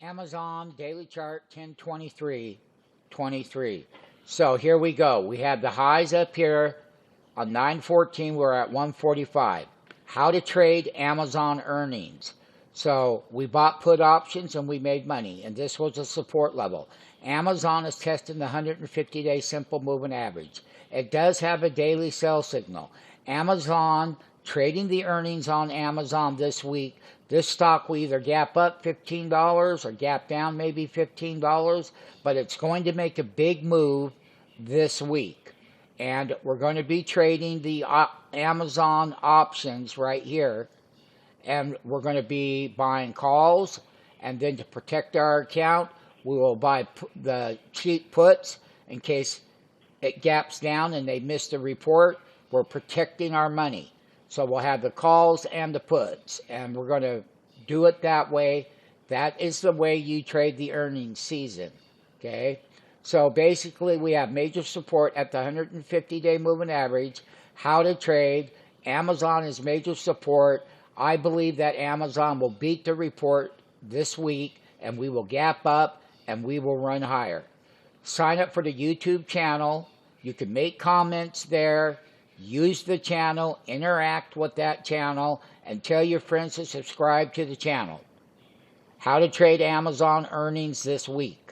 Amazon daily chart 10/23/23. So here we go. We have the highs up here on 9/14. We're at 145. How to trade Amazon earnings. So we bought put options and we made money, and this was a support level. Amazon is testing the 150-day simple moving average. It does have a daily sell signal. Amazon, trading the earnings on Amazon this week, this stock will either gap up $15 or gap down maybe $15, but it's going to make a big move this week. And we're going to be trading the Amazon options right here. And we're going to be buying calls. And then to protect our account, we will buy the cheap puts in case it gaps down and they miss the report. We're protecting our money. So we'll have the calls and the puts, and we're going to do it that way. That is the way you trade the earnings season, okay? So basically, we have major support at the 150-day moving average. How to trade. Amazon is major support. I believe that Amazon will beat the report this week, and we will gap up, and we will run higher. Sign up for the YouTube channel. You can make comments there. Use the channel, interact with that channel, and tell your friends to subscribe to the channel. How to trade Amazon earnings this week.